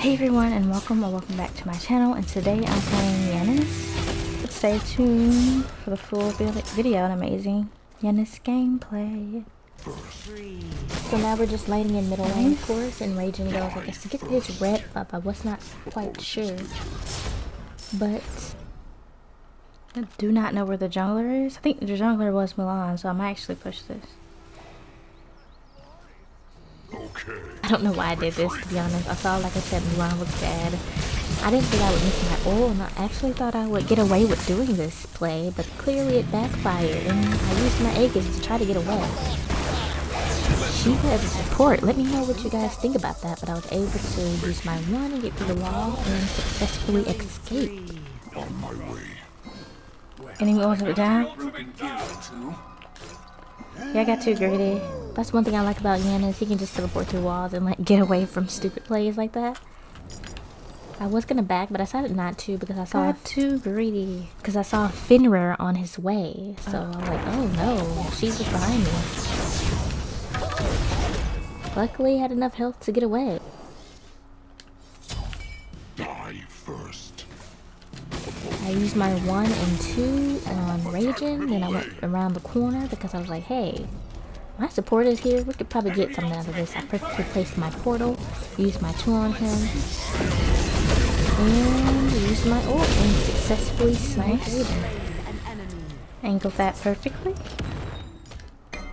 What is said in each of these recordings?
Hey everyone, and welcome back to my channel, and today I'm playing Yanis. Stay tuned for the full video and amazing Yanis gameplay. So now we're just lighting in middle lane, of course, and Raging goes, I guess, to get his rep up. I was not quite sure, but I do not know where the jungler is. I think the jungler was Mulan, so I might actually push this. I don't know why I did this, to be honest. I saw, like I said, Mulan was bad. I didn't think I would miss my ult, and I actually thought I would get away with doing this play, but clearly it backfired, and I used my Aegis to try to get away. Shiva as a support, let me know what you guys think about that, but I was able to use my one and get through the wall and successfully escape. Anyone want down? Yeah, I got too greedy. That's one thing I like about Yanis. He can just teleport through walls and like get away from stupid plays like that. I was gonna back, but I decided not to because I saw too greedy. Because I saw Fenrir on his way, so I was like, oh no, she's just behind me. Luckily, I had enough health to get away. Die first. I used my 1 and 2 on Raging, then I went around the corner because I was like, hey, my support is here, we could probably get something out of this. I perfectly placed my portal, used my 2 on him, and used my ult and successfully sniped Raging. Angled that perfectly.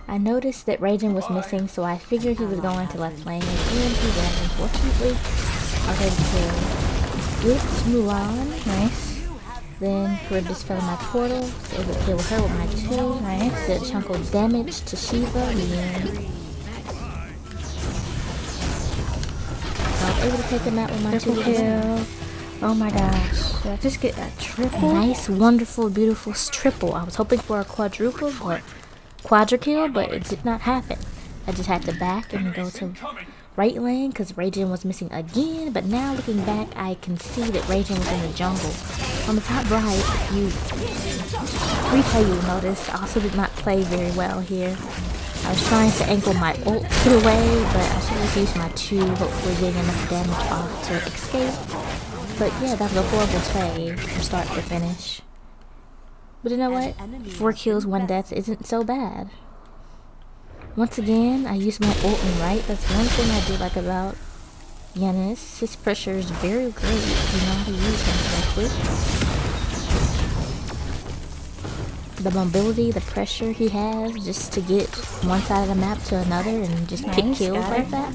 I noticed that Raging was missing, so I figured he was going to left lane, and he was. Unfortunately, I was able to whip Mulan. Nice. Then Karib just fell in my portal, was able to kill her with my 2. Nice. Did a chunk of damage to Shiva, and I was able to take him out with my 2 kill. Oh my gosh. Did I just get a triple? Nice, wonderful, beautiful triple. I was hoping for a quadruple, but quadra-kill, but it did not happen. I just had to back and go to right lane because Raging was missing again, but now looking back I can see that Raging was in the jungle. On the top right, replay you will notice, I also did not play very well here. I was trying to ankle my ult to the way, but I should have used my 2, hopefully getting enough damage off to escape. But yeah, that was a horrible play from start to finish. But you know what? 4 kills, 1 death isn't so bad. Once again, I used my ult and right. That's one thing I do like about Yanis. His pressure is very great if you know how to use him correctly. The mobility, the pressure he has just to get one side of the map to another and just pick kills like that.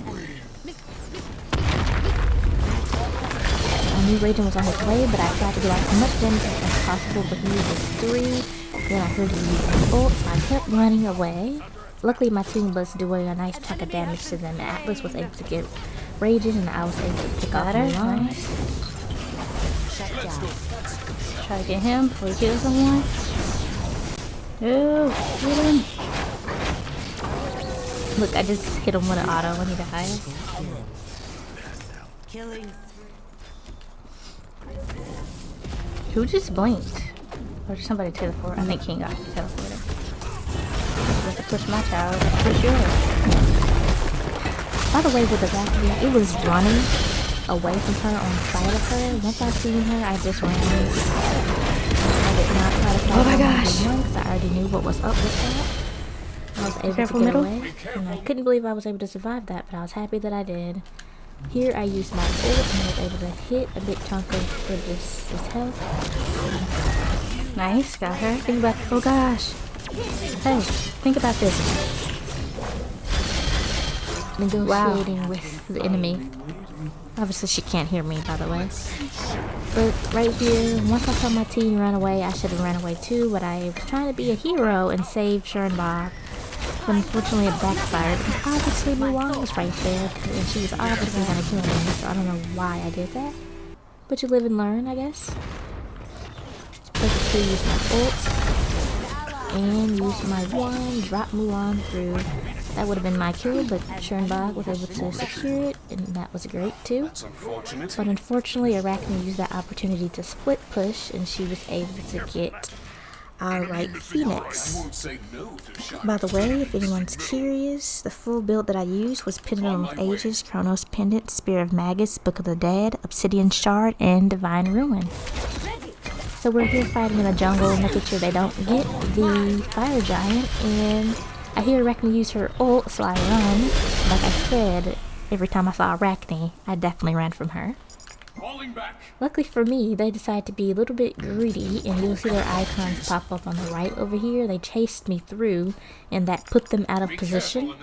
I knew Raging was on his way, but I tried to do as much damage as possible, but he was 3. Then I heard him use his ult, so I kept running away. Luckily, my team was doing a nice chunk of damage to them. Atlas was able to get Raging, and I was able to pick off Mulan. Nice. Try to get him before he kills someone. No, get him. Look, I just hit him with an auto when he died. Who just blinked? Or did somebody teleport? I think King got teleported. To push my child, for sure. By the way, with the vacuum, it was running away from her on the side of her. Once I seen her, I just ran. I did not try to follow because I already knew what was up with that. I was able to get away, and I couldn't believe I was able to survive that, but I was happy that I did. Here, I used my ult and was able to hit a big chunk of this health. Nice, got her. Think about, oh gosh. Hey, think about this. Negotiating with the enemy. Obviously she can't hear me, by the way. But right here, once I saw my team run away, I should have ran away too, but I was trying to be a hero and save Shernbog. But unfortunately it backfired because obviously Mulan was right there and she was obviously gonna kill me, so I don't know why I did that. But you live and learn, I guess. Perfectly use my ult. And use my 1, drop Mulan through. That would have been my kill, but Shernbog was able to secure it, and that was great too. But unfortunately, Arachne used that opportunity to split push, and she was able to get our right Phoenix. By the way, if anyone's curious, the full build that I used was Pendulum of Ages, Chronos Pendant, Spear of Magus, Book of the Dead, Obsidian Shard, and Divine Ruin. So we're here fighting in the jungle, making sure they don't get the Fire Giant, and I hear Arachne use her ult, so I run. Like I said, every time I saw Arachne, I definitely ran from her. Luckily for me, they decided to be a little bit greedy, and you'll see their icons pop up on the right over here. They chased me through, and that put them out of position,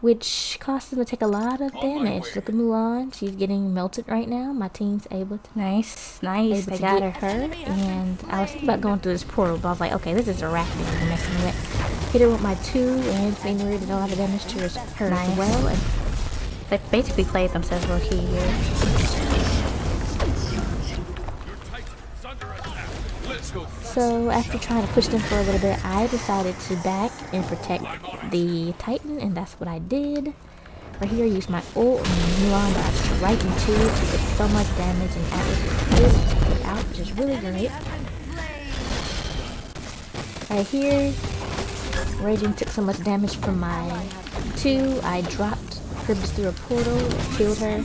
which caused them to take a lot of damage. Look at Mulan, she's getting melted right now. My team's able to Nice. I got her, and I was thinking about going through this portal, but I was like, okay, this is Arachne I'm messing with. Hit her with my 2, and Fenrir did a lot of damage to her as well. And they basically played themselves low key here. So after trying to push them for a little bit, I decided to back and protect the Titan, and that's what I did. Right here, I used my ult, and Mulan got right into it. She did so much damage, and Atlas was able to take it out, which is really great. Right here, Raging took so much damage from my 2. I dropped Cribbs through a portal, killed her.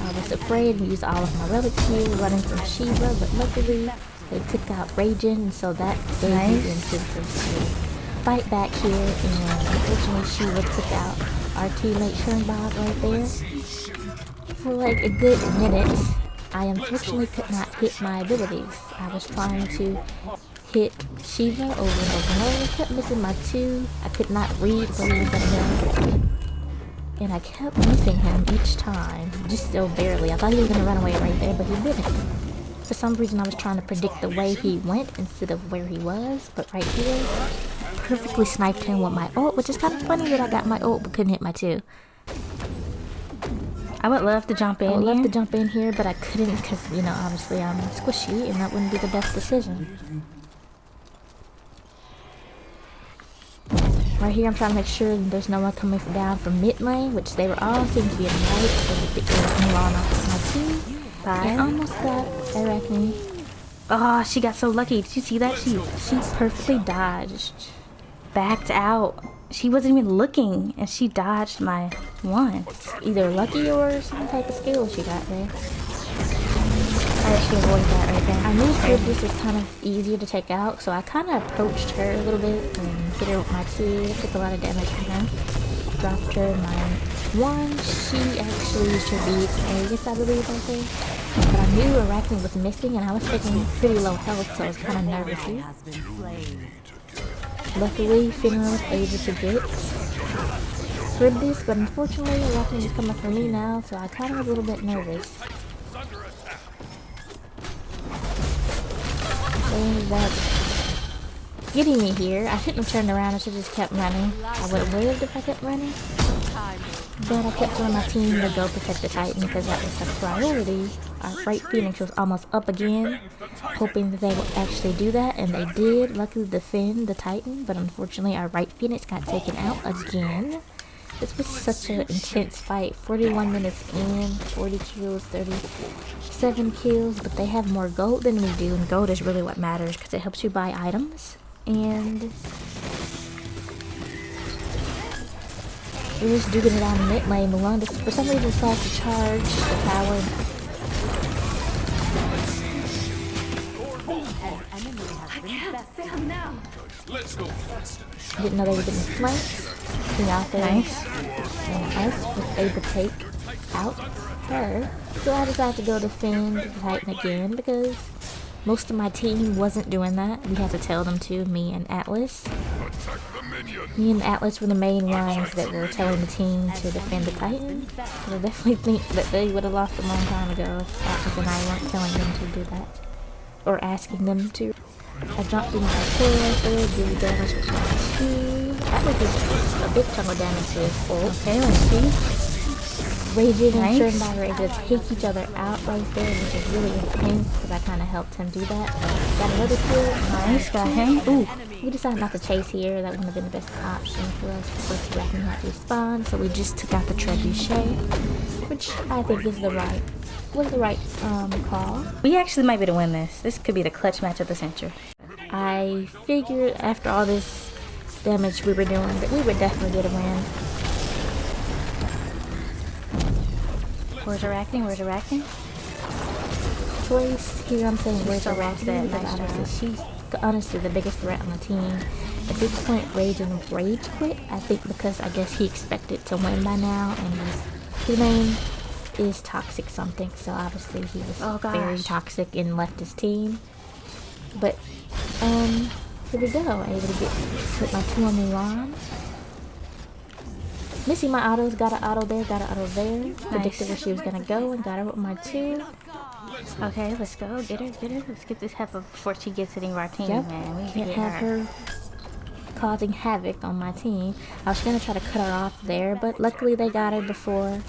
I was afraid and used all of my relics here, running from Shiva, but luckily they took out Raging, and so that gave me the incentive to fight back here, and unfortunately Shiva took out our teammate Chernbog right there. For like a good minute, I unfortunately could not hit my abilities. I was trying to hit Shiva over and over and over, kept missing my 2. I could not read where he was gonna go, and I kept missing him each time, just so barely. I thought he was gonna run away right there, but he didn't. For some reason, I was trying to predict the way he went instead of where he was, but right here, perfectly sniped him with my ult, which is kind of funny that I got my ult but couldn't hit my 2. I would love to jump in I would love to jump in here, but I couldn't because, you know, obviously I'm squishy, and that wouldn't be the best decision. Right here, I'm trying to make sure there's no one coming down from mid lane, which they were all seem to be in right, so the Mulan off my 2. I almost got Arachne. Oh, she got so lucky. Did you see that? She perfectly dodged. backed out. She wasn't even looking, and she dodged my 1. Either lucky or some type of skill she got there. I actually avoided that right there. I knew Cribbs was kind of easier to take out, so I kind of approached her a little bit and hit her with my 2. Took a lot of damage from her. Dropped her my 1. She actually used her beads Aegis, I believe, right there. But I knew Arachne was missing, and I was taking pretty low health, so I was kind of nervous here. Luckily, Fenrir was able to get Cribbs, but unfortunately, Arachne was coming for me now, so I kind of was a little bit nervous. They ended up getting me here. I shouldn't have turned around, I should have just kept running. I would have lived if I kept running. But I kept telling my team to go protect the Titan because that was a priority. Our right Phoenix was almost up again, hoping that they would actually do that, and they did luckily defend the Titan, but unfortunately our right Phoenix got taken out again. This was such an intense fight. 41 minutes in, 40 kills, 37 kills, but they have more gold than we do, and gold is really what matters because it helps you buy items. And we're just duking it out in mid lane. Mulan just for some reason decided to charge the tower. Didn't know they were getting flanked. Out there, and us was able to take out her. So I decided to go defend the Titan again because most of my team wasn't doing that. We had to tell them to, me and Atlas. Me and Atlas were the main ones that were telling the team to defend the Titan. But I definitely think that they would have lost a long time ago if Atlas and I weren't telling them to do that. Or asking them to. I dropped in my tail right there, did damage with my 2. That was just a big chunk of damage to his ult. Okay, let's see. Raging and Chernbog were able to take each other out right there, which is really intense because I kind of helped him do that. Got another kill. Nice, got him. Ooh. We decided not to chase here. That wouldn't have been the best option for us. Of course, Arachne had to respawn, so we just took out the Trebuchet, which I think is the right call. We actually might be to win this. This could be the clutch match of the century. I I figured after all this damage we were doing that we would definitely get a win. Where's Arachne? Where's Arachne? Choice here, I'm saying where's still lost that. Arachne, because Nice obviously she's honestly the biggest threat on the team. At this point, Rage quit. I think because I guess he expected to win by now, and his name is Toxic something, so obviously he was very toxic and left his team. But here we go. Able to put my 2 on Mulan. Missing my autos, got an auto there, got an auto there. Predicted where she was gonna go and got her with my 2. Okay, let's go. Get her, get her. Let's get this heifer before she gets any of our team, Yep. man. We need to Can't get have her causing havoc on my team. I was gonna try to cut her off there, but luckily they got her before.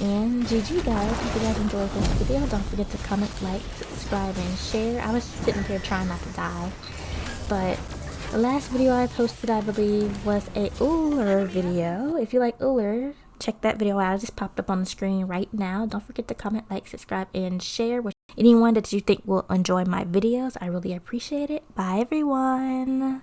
And GG guys, if you guys enjoyed this video, don't forget to comment, like, subscribe, and share. I was sitting here trying not to die, but the last video I posted, I believe, was a Ullr video. If you like Ullr, check that video out. It just popped up on the screen right now. Don't forget to comment, like, subscribe, and share with anyone that you think will enjoy my videos. I really appreciate it. Bye everyone.